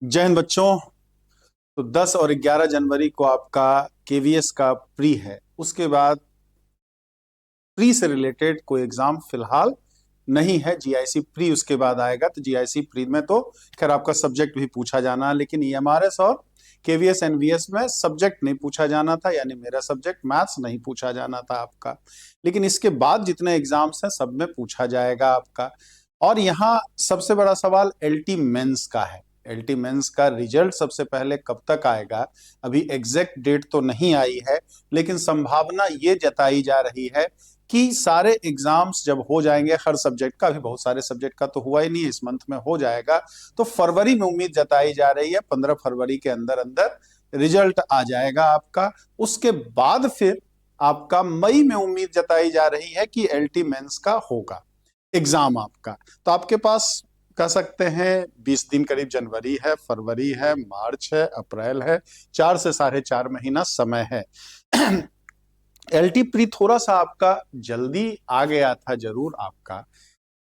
जय हिंद बच्चों। तो 10 और 11 जनवरी को आपका केवीएस का प्री है। उसके बाद प्री से रिलेटेड कोई एग्जाम फिलहाल नहीं है। जीआईसी प्री उसके बाद आएगा। तो जीआईसी प्री में तो खैर आपका सब्जेक्ट भी पूछा जाना है, लेकिन ईएमआरएस और केवीएस एनवीएस में सब्जेक्ट नहीं पूछा जाना था, यानी मेरा सब्जेक्ट मैथ्स नहीं पूछा जाना था आपका। लेकिन इसके बाद जितने एग्जाम्स हैं सब में पूछा जाएगा आपका। और यहाँ सबसे बड़ा सवाल एलटी मेंस का है। एलटी मेंस का रिजल्ट सबसे पहले कब तक आएगा, अभी एग्जैक्ट डेट तो नहीं आई है, लेकिन संभावना ये जताई जा रही है कि सारे एग्जाम्स जब हो जाएंगे, हर सब्जेक्ट का, अभी बहुत सारे सब्जेक्ट का तो हुआ ही नहीं, इस मंथ में हो जाएगा, तो फरवरी में उम्मीद जताई जा रही है 15 फरवरी के अंदर अंदर रिजल्ट आ जाएगा आपका। उसके बाद फिर आपका मई में उम्मीद जताई जा रही है कि एलटी मेंस का होगा एग्जाम आपका। तो आपके पास कह सकते हैं 20 दिन करीब जनवरी है, फरवरी है, मार्च है, अप्रैल है, 4 से 4.5 महीना समय है। एलटी प्री थोड़ा सा आपका जल्दी आ गया था जरूर आपका।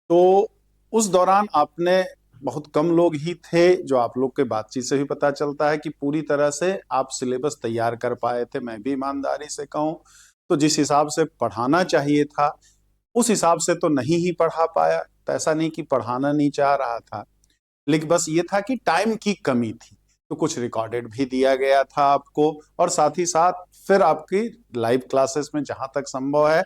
तो उस दौरान आपने बहुत कम लोग ही थे, जो आप लोग के बातचीत से भी पता चलता है कि पूरी तरह से आप सिलेबस तैयार कर पाए थे। मैं भी ईमानदारी से कहूं तो जिस हिसाब से पढ़ाना चाहिए था उस हिसाब से तो नहीं ही पढ़ा पाया। तो ऐसा नहीं कि पढ़ाना नहीं चाह रहा था, लेकिन बस ये था कि टाइम की कमी थी। तो कुछ रिकॉर्डेड भी दिया गया था आपको, और साथ ही साथ फिर आपकी लाइव क्लासेस में जहां तक संभव है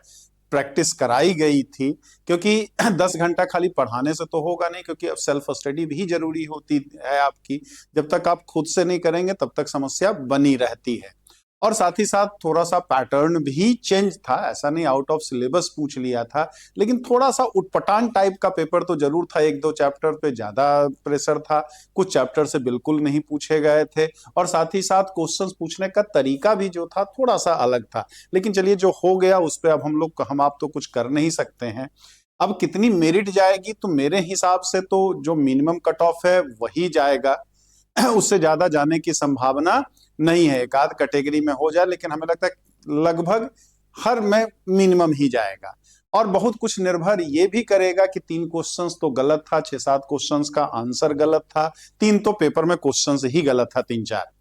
प्रैक्टिस कराई गई थी। क्योंकि 10 घंटा खाली पढ़ाने से तो होगा नहीं, क्योंकि अब सेल्फ स्टडी भी जरूरी होती है आपकी। जब तक आप खुद से नहीं करेंगे तब तक समस्या बनी रहती है। और साथ ही साथ थोड़ा सा पैटर्न भी चेंज था, ऐसा नहीं आउट ऑफ सिलेबस पूछ लिया था, लेकिन थोड़ा सा उटपटांग टाइप का पेपर तो जरूर था। 1-2 चैप्टर पे ज्यादा प्रेशर था, कुछ चैप्टर से बिल्कुल नहीं पूछे गए थे, और साथ ही साथ क्वेश्चंस पूछने का तरीका भी जो था थोड़ा सा अलग था। लेकिन चलिए, जो हो गया उस पे अब हम आप तो कुछ कर नहीं सकते हैं। अब कितनी मेरिट जाएगी, तो मेरे हिसाब से तो जो मिनिमम कट ऑफ है वही जाएगा। उससे ज्यादा जाने की संभावना नहीं है। एक आध कैटेगरी में हो जाए, लेकिन हमें लगता है लगभग हर में मिनिमम ही जाएगा। और बहुत कुछ निर्भर ये भी करेगा कि 3 क्वेश्चंस तो गलत था, 6-7 क्वेश्चंस का आंसर गलत था, 3 तो पेपर में क्वेश्चंस ही गलत था, 3-4।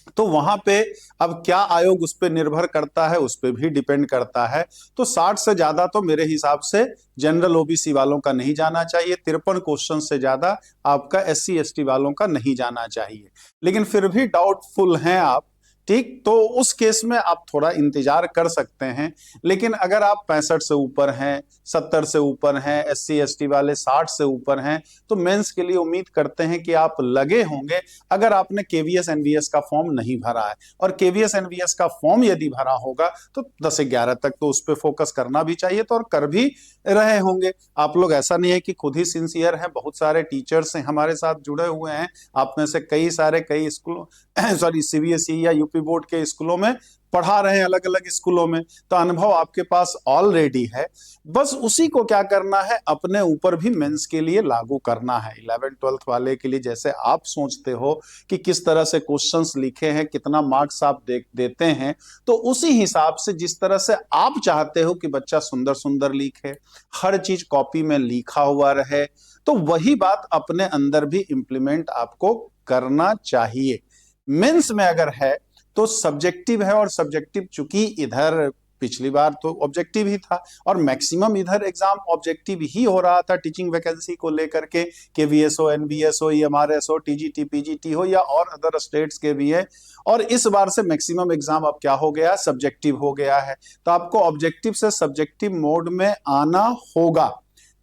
तो वहां पे अब क्या आयोग उस पर निर्भर करता है, उस पर भी डिपेंड करता है। तो 60 से ज्यादा तो मेरे हिसाब से जनरल ओबीसी वालों का नहीं जाना चाहिए, 53 क्वेश्चन से ज्यादा आपका SC ST वालों का नहीं जाना चाहिए। लेकिन फिर भी डाउटफुल हैं आप, ठीक, तो उस केस में आप थोड़ा इंतजार कर सकते हैं। लेकिन अगर आप 65 से ऊपर हैं, 70 से ऊपर हैं, SC ST वाले 60 से ऊपर हैं, तो मेंस के लिए उम्मीद करते हैं कि आप लगे होंगे। अगर आपने केवीएस एनवीएस का फॉर्म नहीं भरा है, और केवीएस एनवीएस का फॉर्म यदि भरा होगा तो 10-11 तक तो उस पर फोकस करना भी चाहिए, तो और कर भी रहे होंगे आप लोग। ऐसा नहीं है कि खुद ही सिंसियर हैं, बहुत सारे टीचर्स हैं हमारे साथ जुड़े हुए हैं। आप में से कई सारे कई स्कूलों सॉरी सीबीएसई या यूपी बोर्ड के स्कूलों में पढ़ा रहे हैं, अलग अलग स्कूलों में, तो अनुभव आपके पास ऑलरेडी है। बस उसी को क्या करना है, अपने ऊपर भी मेंस के लिए लागू करना है। 11th-12th वाले के लिए जैसे आप सोचते हो कि किस तरह से क्वेश्चंस लिखे हैं, कितना मार्क्स आप देते हैं, तो उसी हिसाब से जिस तरह से आप चाहते हो कि बच्चा सुंदर सुंदर लिखे, हर चीज कॉपी में लिखा हुआ रहे, तो वही बात अपने अंदर भी इंप्लीमेंट आपको करना चाहिए। मेंस में अगर है तो सब्जेक्टिव है, और सब्जेक्टिव चूंकि इधर पिछली बार तो ऑब्जेक्टिव ही था, और मैक्सिमम इधर एग्जाम ऑब्जेक्टिव ही हो रहा था टीचिंग वैकेंसी को लेकर के वीएसओ एनबीएसओ ईएमआरएसओ टीजीटी पीजीटी हो या और अदर स्टेट्स के भी है। और इस बार से मैक्सिमम एग्जाम अब क्या हो गया, सब्जेक्टिव हो गया है। तो आपको ऑब्जेक्टिव से सब्जेक्टिव मोड में आना होगा।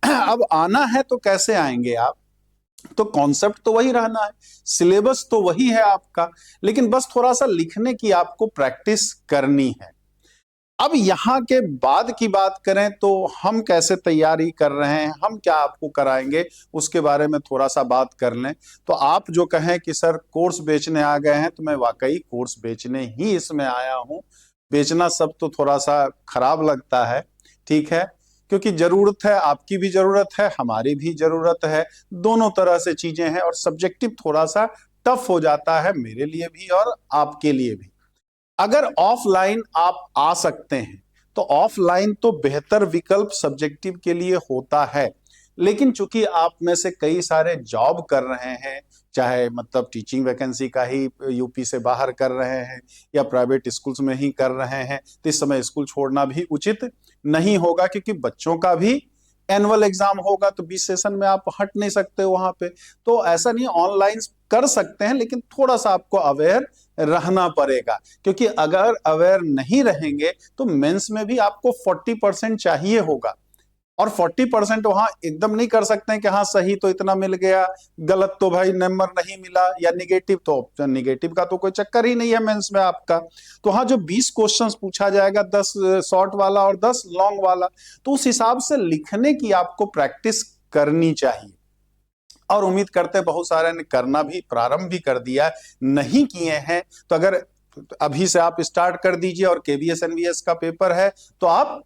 अब आना है तो कैसे आएंगे आप, तो कॉन्सेप्ट तो वही रहना है, सिलेबस तो वही है आपका, लेकिन बस थोड़ा सा लिखने की आपको प्रैक्टिस करनी है। अब यहां के बाद की बात करें तो हम कैसे तैयारी कर रहे हैं, हम क्या आपको कराएंगे, उसके बारे में थोड़ा सा बात कर लें। तो आप जो कहें कि सर कोर्स बेचने आ गए हैं, तो मैं वाकई कोर्स बेचने ही इसमें आया हूं। बेचना सब तो थोड़ा सा खराब लगता है, ठीक है, क्योंकि जरूरत है, आपकी भी जरूरत है, हमारी भी जरूरत है, दोनों तरह से चीजें हैं। और सब्जेक्टिव थोड़ा सा टफ हो जाता है मेरे लिए भी और आपके लिए भी। अगर ऑफलाइन आप आ सकते हैं तो ऑफलाइन तो बेहतर विकल्प सब्जेक्टिव के लिए होता है। लेकिन चूंकि आप में से कई सारे जॉब कर रहे हैं, चाहे मतलब टीचिंग वैकेंसी का ही यूपी से बाहर कर रहे हैं या प्राइवेट स्कूल्स में ही कर रहे हैं, तो इस समय स्कूल छोड़ना भी उचित नहीं होगा, क्योंकि बच्चों का भी एनुअल एग्जाम होगा, तो 20 सेशन में आप हट नहीं सकते वहां पे। तो ऐसा नहीं, ऑनलाइन कर सकते हैं, लेकिन थोड़ा सा आपको अवेयर रहना पड़ेगा, क्योंकि अगर अवेयर नहीं रहेंगे तो मेंस में भी आपको 40% चाहिए होगा, और 40% वहां एकदम नहीं कर सकते हैं कि हाँ सही तो इतना मिल गया, गलत तो भाई नंबर नहीं मिला, या निगेटिव, तो निगेटिव का तो कोई चक्कर ही नहीं है मेंस में आपका। तो हाँ, जो 20 क्वेश्चंस पूछा जाएगा, 10 शॉर्ट वाला और 10 लॉन्ग वाला, तो उस हिसाब से लिखने की आपको प्रैक्टिस करनी चाहिए। और उम्मीद करते हैं बहुत सारे ने करना भी प्रारंभ भी कर दिया, नहीं किए हैं तो अगर अभी से आप स्टार्ट कर दीजिए। और केवीएस एनवीएस का पेपर है तो आप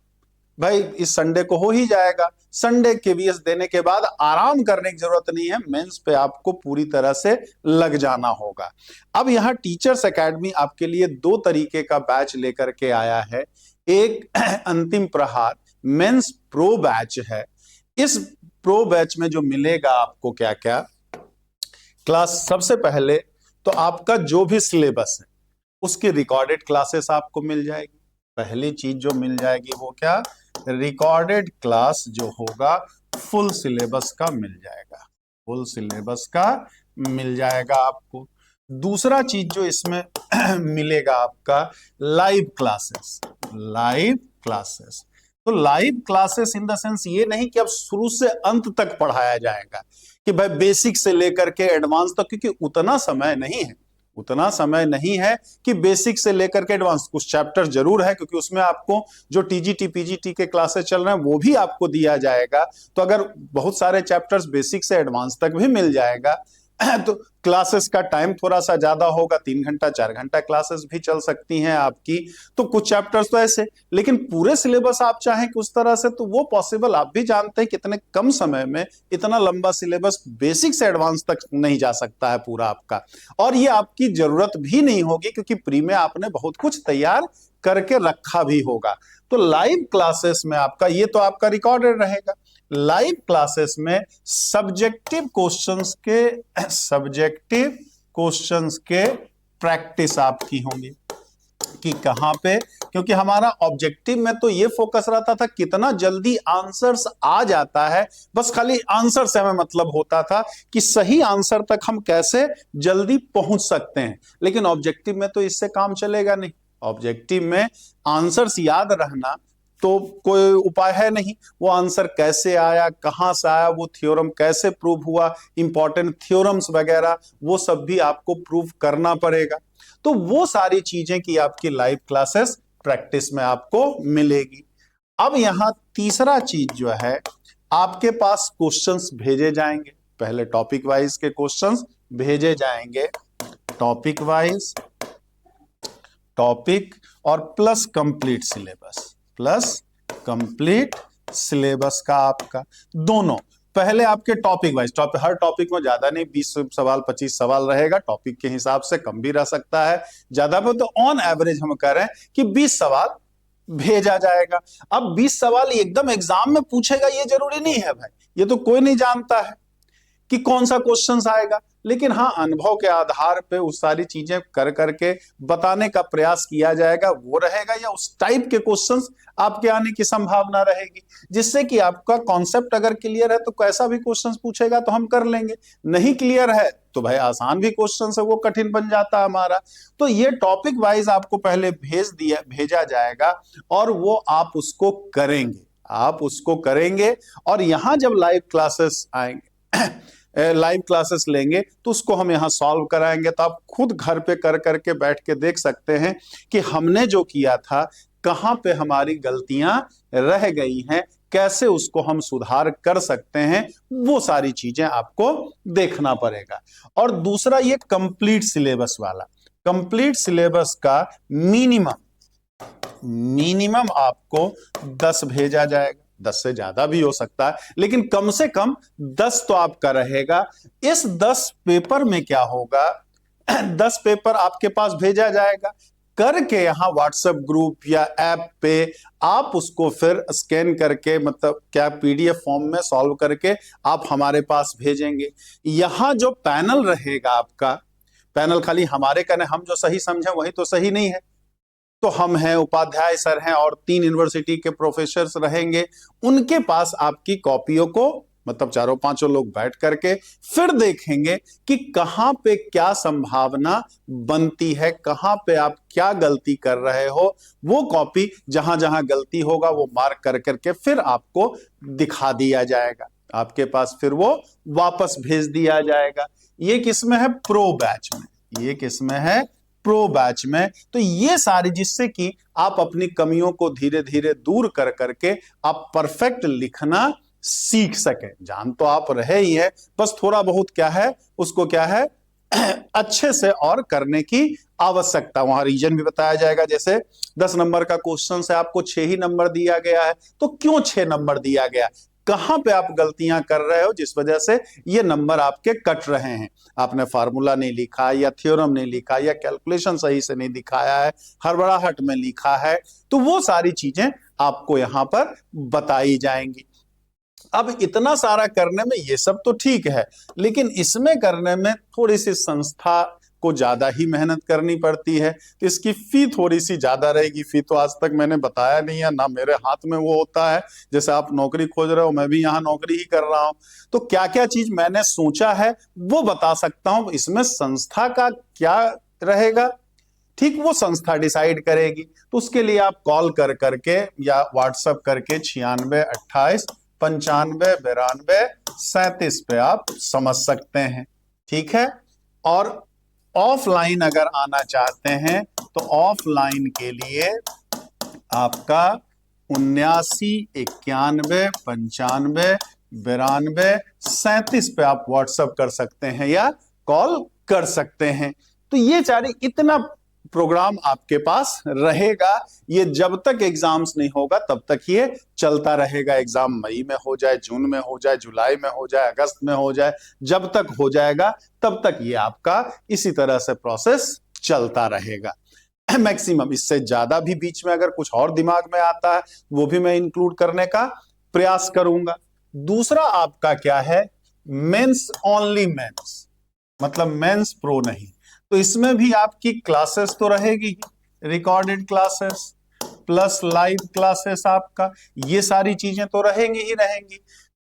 भाई इस संडे को हो ही जाएगा, संडे केवीएस देने के बाद आराम करने की जरूरत नहीं है, मेंस पे आपको पूरी तरह से लग जाना होगा। अब यहाँ टीचर्स एकेडमी आपके लिए 2 तरीके का बैच लेकर के आया है। एक अंतिम प्रहार मेंस प्रो बैच है। इस प्रो बैच में जो मिलेगा आपको क्या क्या क्लास, सबसे पहले तो आपका जो भी सिलेबस है उसकी रिकॉर्डेड क्लासेस आपको मिल जाएगी। पहली चीज जो मिल जाएगी वो क्या, रिकॉर्डेड क्लास जो होगा फुल सिलेबस का मिल जाएगा, फुल सिलेबस का मिल जाएगा आपको। दूसरा चीज जो इसमें मिलेगा आपका लाइव क्लासेस, लाइव क्लासेस। तो live classes in the sense ये नहीं कि अब शुरू से अंत तक पढ़ाया जाएगा कि भाई बेसिक से लेकर के एडवांस तक, क्योंकि उतना समय नहीं है, उतना समय नहीं है कि बेसिक से लेकर के एडवांस। कुछ चैप्टर जरूर है, क्योंकि उसमें आपको जो टीजीटी पीजीटी के क्लासेस चल रहे हैं वो भी आपको दिया जाएगा, तो अगर बहुत सारे चैप्टर्स बेसिक से एडवांस तक भी मिल जाएगा तो क्लासेस का टाइम थोड़ा सा ज्यादा होगा, 3 घंटा 4 घंटा क्लासेस भी चल सकती हैं आपकी। तो कुछ चैप्टर्स तो ऐसे, लेकिन पूरे सिलेबस आप चाहें कि उस तरह से, तो वो पॉसिबल आप भी जानते हैं कि इतने कम समय में इतना लंबा सिलेबस बेसिक से एडवांस तक नहीं जा सकता है पूरा आपका। और ये आपकी जरूरत भी नहीं होगी, क्योंकि प्री में आपने बहुत कुछ तैयार करके रखा भी होगा। तो लाइव क्लासेस में आपका ये तो आपका रिकॉर्डेड रहेगा। लाइव क्लासेस में सब्जेक्टिव क्वेश्चंस के प्रैक्टिस आपकी होंगी कि कहां पे, क्योंकि हमारा ऑब्जेक्टिव में तो ये फोकस रहता था कितना जल्दी आंसर्स आ जाता है, बस खाली आंसर से हमें मतलब होता था कि सही आंसर तक हम कैसे जल्दी पहुंच सकते हैं। लेकिन ऑब्जेक्टिव में तो इससे काम चलेगा नहीं। ऑब्जेक्टिव में आंसर्स याद रहना तो कोई उपाय है नहीं, वो आंसर कैसे आया, कहां से आया, वो थ्योरम कैसे प्रूव हुआ, इंपॉर्टेंट थ्योरम्स वगैरह वो सब भी आपको प्रूव करना पड़ेगा। तो वो सारी चीजें की आपकी लाइव क्लासेस प्रैक्टिस में आपको मिलेगी। अब यहां तीसरा चीज जो है, आपके पास क्वेश्चंस भेजे जाएंगे। पहले टॉपिक वाइज के क्वेश्चंस भेजे जाएंगे, टॉपिक वाइज, टॉपिक और plus complete syllabus, plus complete syllabus का आपका दोनों। पहले आपके टॉपिक वाइज, हर टॉपिक में ज्यादा नहीं, 20 सवाल 25 सवाल रहेगा, टॉपिक के हिसाब से कम भी रह सकता है, ज्यादा में तो ऑन एवरेज हम कह रहे हैं कि 20 सवाल भेजा जाएगा। अब 20 सवाल एकदम एग्जाम में पूछेगा ये जरूरी नहीं है भाई, ये तो कोई नहीं जानता है कि कौन सा क्वेश्चन आएगा, लेकिन हाँ अनुभव के आधार पे उस सारी चीजें कर करके बताने का प्रयास किया जाएगा, वो रहेगा, या उस टाइप के क्वेश्चंस आपके आने की संभावना रहेगी, जिससे कि आपका कॉन्सेप्ट अगर क्लियर है तो कैसा भी क्वेश्चंस पूछेगा तो हम कर लेंगे, नहीं क्लियर है तो भाई आसान भी क्वेश्चन है वो कठिन बन जाता है हमारा। तो ये टॉपिक वाइज आपको पहले भेजा जाएगा और वो आप उसको करेंगे, और यहां जब लाइव क्लासेस आएंगे लाइव क्लासेस लेंगे तो उसको हम यहां सॉल्व कराएंगे, तो आप खुद घर पे कर करके बैठ के देख सकते हैं कि हमने जो किया था कहां पे हमारी गलतियां रह गई हैं, कैसे उसको हम सुधार कर सकते हैं, वो सारी चीजें आपको देखना पड़ेगा। और दूसरा ये कंप्लीट सिलेबस वाला, कंप्लीट सिलेबस का मिनिमम आपको 10 भेजा जाएगा, 10 से ज्यादा भी हो सकता है, लेकिन कम से कम 10 तो आपका रहेगा। इस 10 पेपर में क्या होगा 10 पेपर आपके पास भेजा जाएगा, करके यहाँ व्हाट्सएप ग्रुप या ऐप पे आप उसको फिर स्कैन करके, मतलब क्या पीडीएफ फॉर्म में सॉल्व करके आप हमारे पास भेजेंगे। यहाँ जो पैनल रहेगा आपका, पैनल खाली हमारे का नहीं, हम जो सही समझे वही तो सही नहीं है। तो हम हैं, उपाध्याय सर हैं और 3 यूनिवर्सिटी के प्रोफेसर्स रहेंगे, उनके पास आपकी कॉपियों को, मतलब चारों पांचों लोग बैठ करके फिर देखेंगे कि कहां पे क्या संभावना बनती है, कहां पे आप क्या गलती कर रहे हो। वो कॉपी जहां जहां गलती होगा वो मार्क कर करके फिर आपको दिखा दिया जाएगा, आपके पास फिर वो वापस भेज दिया जाएगा। ये किसमें है? प्रो बैच में। ये किसमें है? प्रो बैच में। तो ये सारी, जिससे कि आप अपनी कमियों को धीरे धीरे दूर कर करके आप परफेक्ट लिखना सीख सके। जान तो आप रहे ही है, बस थोड़ा बहुत क्या है उसको, क्या है अच्छे से और करने की आवश्यकता। वहां रीजन भी बताया जाएगा, जैसे 10 नंबर का क्वेश्चन से आपको 6 ही नंबर दिया गया है, तो क्यों 6 नंबर दिया गया, कहां पे आप गलतियां कर रहे हो जिस वजह से ये नंबर आपके कट रहे हैं। आपने फार्मूला नहीं लिखा, या थ्योरम नहीं लिखा, या कैलकुलेशन सही से नहीं दिखाया है, हड़बड़ाहट में लिखा है, तो वो सारी चीजें आपको यहां पर बताई जाएंगी। अब इतना सारा करने में ये सब तो ठीक है, लेकिन इसमें करने में थोड़ी सी संस्था को ज्यादा ही मेहनत करनी पड़ती है, तो इसकी फी थोड़ी सी ज्यादा रहेगी। फी तो आज तक मैंने बताया नहीं है, ना मेरे हाथ में वो होता है। जैसे आप नौकरी खोज रहे हो, मैं भी यहाँ नौकरी ही कर रहा हूँ, तो क्या क्या चीज मैंने सोचा है वो बता सकता हूँ। इसमें संस्था का क्या रहेगा, ठीक वो संस्था डिसाइड करेगी। तो उसके लिए आप कॉल कर करके या व्हाट्सएप करके 96 28 95 92 37 पे आप समझ सकते हैं, ठीक है। और ऑफलाइन अगर आना चाहते हैं तो ऑफलाइन के लिए आपका 79 91 95 92 37 पे आप व्हाट्सएप कर सकते हैं या कॉल कर सकते हैं। तो ये सारे इतना प्रोग्राम आपके पास रहेगा। ये जब तक एग्जाम्स नहीं होगा तब तक ये चलता रहेगा। एग्जाम मई में हो जाए, जून में हो जाए, जुलाई में हो जाए, अगस्त में हो जाए, जब तक हो जाएगा तब तक ये आपका इसी तरह से प्रोसेस चलता रहेगा। मैक्सिमम इससे ज्यादा भी बीच में अगर कुछ और दिमाग में आता है वो भी मैं इंक्लूड करने का प्रयास करूंगा। दूसरा आपका क्या है, मेंस ओनली मेंस, मतलब मेंस प्रो नहीं। तो इसमें भी आपकी क्लासेस तो रहेगी, recorded classes plus live classes, आपका ये सारी चीजें तो रहेंगी ही रहेंगी।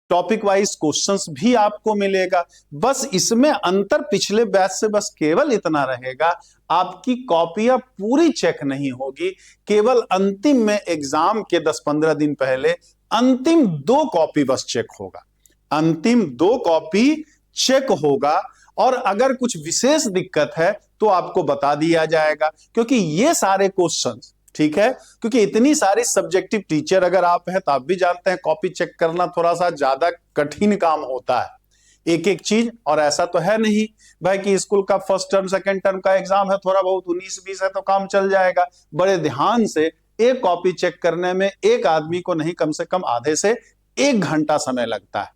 टॉपिक वाइज क्वेश्चंस भी आपको मिलेगा। बस इसमें अंतर पिछले बैच से बस केवल इतना रहेगा, आपकी कॉपियां पूरी चेक नहीं होगी, केवल अंतिम में एग्जाम के 10-15 दिन पहले अंतिम 2 कॉपी बस चेक होगा, अंतिम 2 कॉपी चेक होगा। और अगर कुछ विशेष दिक्कत है तो आपको बता दिया जाएगा, क्योंकि ये सारे क्वेश्चंस, ठीक है, क्योंकि इतनी सारी सब्जेक्टिव टीचर अगर आप हैं तो आप भी जानते हैं कॉपी चेक करना थोड़ा सा ज्यादा कठिन काम होता है, एक एक चीज। और ऐसा तो है नहीं भाई कि स्कूल का फर्स्ट टर्म सेकंड टर्म का एग्जाम है, थोड़ा बहुत 19-20 है तो काम चल जाएगा। बड़े ध्यान से एक कॉपी चेक करने में एक आदमी को नहीं कम से कम आधे से 1 घंटा समय लगता है,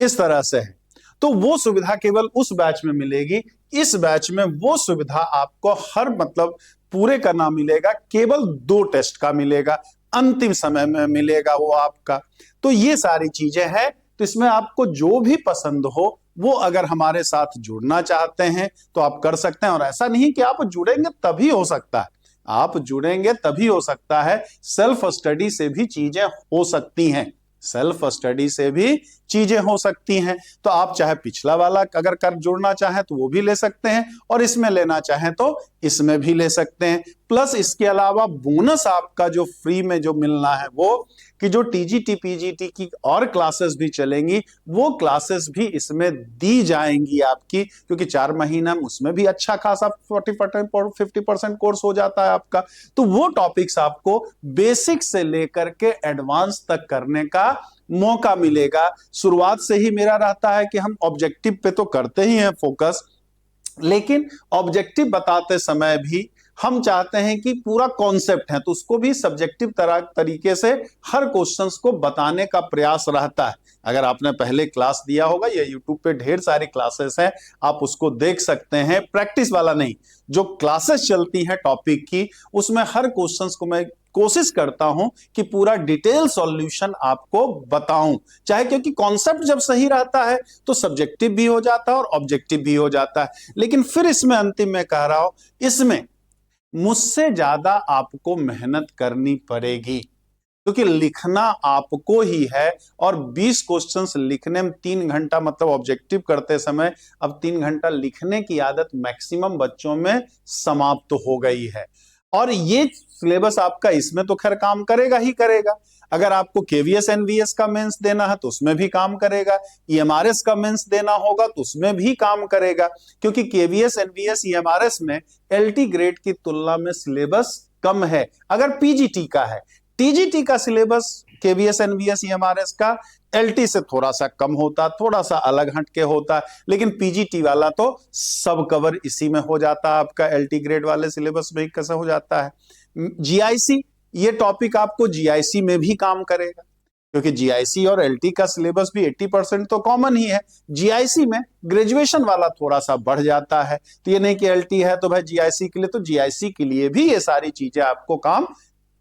इस तरह से है। तो वो सुविधा केवल उस बैच में मिलेगी। इस बैच में वो सुविधा आपको हर, मतलब पूरे करना मिलेगा, केवल 2 टेस्ट का मिलेगा, अंतिम समय में मिलेगा वो आपका। तो ये सारी चीजें हैं। तो इसमें आपको जो भी पसंद हो वो अगर हमारे साथ जुड़ना चाहते हैं तो आप कर सकते हैं। और ऐसा नहीं कि आप जुड़ेंगे तभी हो सकता है, आप जुड़ेंगे तभी हो सकता है, सेल्फ स्टडी से भी चीजें हो सकती हैं, सेल्फ स्टडी से भी चीजें हो सकती हैं। तो आप चाहे पिछला वाला अगर कर जुड़ना चाहें तो वो भी ले सकते हैं, और इसमें लेना चाहें तो इसमें भी ले सकते हैं। प्लस इसके अलावा बोनस आपका जो फ्री में जो मिलना है वो कि जो टीजीटी पीजीटी की और क्लासेस भी चलेंगी, वो क्लासेस भी इसमें दी जाएंगी आपकी, क्योंकि 4 महीना में उसमें भी अच्छा खासा 40% 50% कोर्स हो जाता है आपका। तो वो टॉपिक्स आपको बेसिक से लेकर के एडवांस तक करने का मौका मिलेगा। शुरुआत से ही मेरा रहता है कि हम ऑब्जेक्टिव पे तो करते ही हैं फोकस, लेकिन ऑब्जेक्टिव बताते समय भी हम चाहते हैं कि पूरा कॉन्सेप्ट है तो उसको भी सब्जेक्टिव तरीके से हर क्वेश्चंस को बताने का प्रयास रहता है। अगर आपने पहले क्लास दिया होगा, या यूट्यूब पे ढेर सारी क्लासेस हैं, आप उसको देख सकते हैं। प्रैक्टिस वाला नहीं, जो क्लासेस चलती हैं टॉपिक की, उसमें हर क्वेश्चंस को मैं कोशिश करता हूं कि पूरा डिटेल सॉल्यूशन आपको बताऊं, चाहे क्योंकि कॉन्सेप्ट जब सही रहता है तो सब्जेक्टिव भी हो जाता है और ऑब्जेक्टिव भी हो जाता है। लेकिन फिर इसमें अंतिम में कह रहा हूं, इसमें मुझसे ज्यादा आपको मेहनत करनी पड़ेगी, क्योंकि लिखना आपको ही है। और 20 क्वेश्चंस लिखने में 3 घंटा, मतलब ऑब्जेक्टिव करते समय अब 3 घंटा लिखने की आदत मैक्सिमम बच्चों में समाप्त हो गई है। और ये सिलेबस आपका इसमें तो खैर काम करेगा ही करेगा। अगर आपको केवीएस एनवीएस का मेंस देना है तो उसमें भी काम करेगा, ईएमआरएस का मेंस देना होगा तो उसमें भी काम करेगा, क्योंकि केवीएस एनवीएस ईएमआरएस में एलटी ग्रेड की तुलना में सिलेबस कम है। अगर पीजीटी का है, टीजीटी का सिलेबस केवीएस एनवीएस ईएमआरएस का एलटी से थोड़ा सा कम होता, थोड़ा सा अलग हटके होता, लेकिन पीजीटी वाला तो सब कवर इसी में हो जाता है। आपका एलटी ग्रेड वाले सिलेबस में कैसे हो जाता है। जीआईसी, ये टॉपिक आपको जीआईसी में भी काम करेगा, क्योंकि जीआईसी और एलटी का सिलेबस भी 80% तो कॉमन ही है। जीआईसी में ग्रेजुएशन वाला थोड़ा सा बढ़ जाता है, तो ये नहीं कि एलटी है तो भाई जीआईसी के लिए, तो जीआईसी के लिए भी ये सारी चीजें आपको काम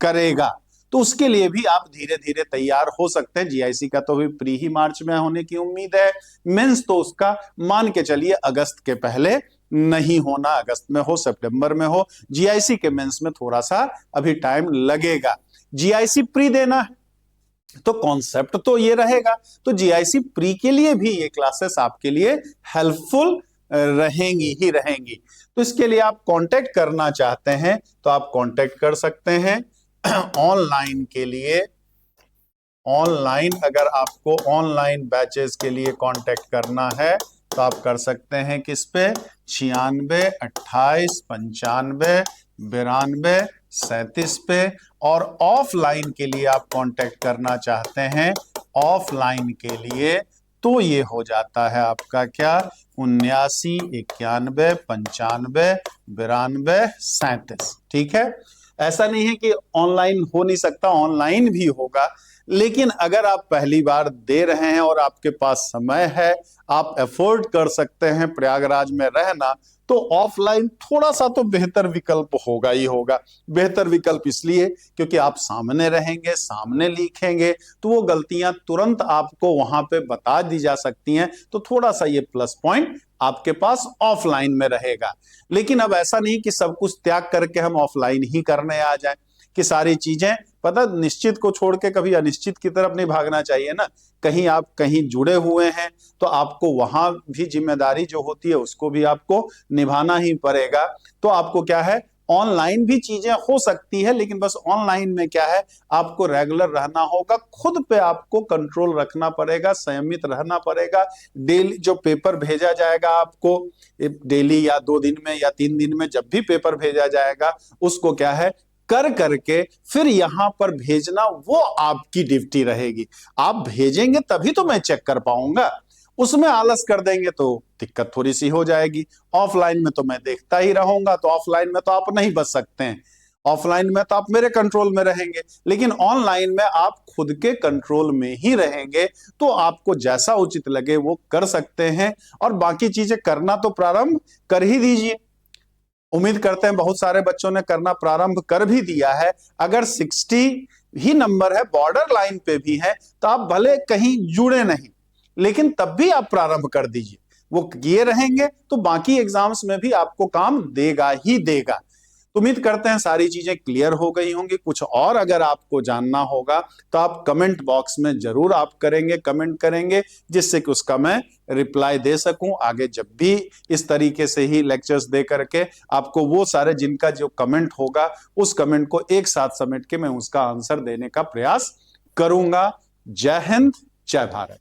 करेगा। तो उसके लिए भी आप धीरे धीरे तैयार हो सकते हैं। जीआईसी का तो भी प्री ही मार्च में होने की उम्मीद है। मेंस तो उसका मान के चलिए अगस्त के पहले नहीं होना, अगस्त में हो, सितंबर में हो। जीआईसी के मेंस में थोड़ा सा अभी टाइम लगेगा। जीआईसी प्री देना है तो कॉन्सेप्ट तो ये रहेगा, तो जीआईसी प्री के लिए भी ये क्लासेस आपके लिए हेल्पफुल रहेंगी ही रहेंगी। तो इसके लिए आप कांटेक्ट करना चाहते हैं तो आप कांटेक्ट कर सकते हैं। ऑनलाइन के लिए, ऑनलाइन अगर आपको ऑनलाइन बैचेस के लिए कांटेक्ट करना है तो आप कर सकते हैं किस पे, 96 28 95 92 37 पे। और ऑफलाइन के लिए आप कांटेक्ट करना चाहते हैं, ऑफलाइन के लिए तो ये हो जाता है आपका क्या, 79 91 95 92 37। ठीक है, ऐसा नहीं है कि ऑनलाइन हो नहीं सकता, ऑनलाइन भी होगा। लेकिन अगर आप पहली बार दे रहे हैं और आपके पास समय है, आप अफोर्ड कर सकते हैं प्रयागराज में रहना, तो ऑफलाइन थोड़ा सा तो बेहतर विकल्प होगा ही होगा। बेहतर विकल्प इसलिए क्योंकि आप सामने रहेंगे, सामने लिखेंगे, तो वो गलतियां तुरंत आपको वहां पे बता दी जा सकती हैं। तो थोड़ा सा ये प्लस पॉइंट आपके पास ऑफलाइन में रहेगा। लेकिन अब ऐसा नहीं कि सब कुछ त्याग करके हम ऑफलाइन ही करने आ जाएं, कि सारी चीजें, पता, निश्चित को छोड़ के कभी अनिश्चित की तरफ नहीं भागना चाहिए ना। कहीं आप कहीं जुड़े हुए हैं तो आपको वहां भी जिम्मेदारी जो होती है उसको भी आपको निभाना ही पड़ेगा। तो आपको क्या है, ऑनलाइन भी चीजें हो सकती है, लेकिन बस ऑनलाइन में क्या है, आपको रेगुलर रहना होगा, खुद पे आपको कंट्रोल रखना पड़ेगा, संयमित रहना पड़ेगा। डेली जो पेपर भेजा जाएगा आपको, डेली या 2 दिन में या 3 दिन में, जब भी पेपर भेजा जाएगा उसको क्या है, कर करके फिर यहां पर भेजना, वो आपकी ड्यूटी रहेगी। आप भेजेंगे तभी तो मैं चेक कर पाऊंगा, उसमें आलस कर देंगे तो दिक्कत थोड़ी सी हो जाएगी। ऑफलाइन में तो मैं देखता ही रहूंगा, तो ऑफलाइन में तो आप नहीं बच सकते हैं, ऑफलाइन में तो आप मेरे कंट्रोल में रहेंगे। लेकिन ऑनलाइन में आप खुद के कंट्रोल में ही रहेंगे, तो आपको जैसा उचित लगे वो कर सकते हैं। और बाकी चीजें करना तो प्रारंभ कर ही दीजिए। उम्मीद करते हैं बहुत सारे बच्चों ने करना प्रारंभ कर भी दिया है। अगर 60 ही नंबर है, बॉर्डर लाइन पे भी है, तो आप भले कहीं जुड़े नहीं, लेकिन तब भी आप प्रारंभ कर दीजिए। वो किए रहेंगे तो बाकी एग्जाम्स में भी आपको काम देगा ही देगा। तो उम्मीद करते हैं सारी चीजें क्लियर हो गई होंगी। कुछ और अगर आपको जानना होगा तो आप कमेंट बॉक्स में जरूर आप करेंगे, कमेंट करेंगे, जिससे कि उसका मैं रिप्लाई दे सकूं। आगे जब भी इस तरीके से ही लेक्चर्स दे करके आपको वो सारे जिनका जो कमेंट होगा उस कमेंट को एक साथ समेट के मैं उसका आंसर देने का प्रयास करूंगा। जय हिंद, जय भारत।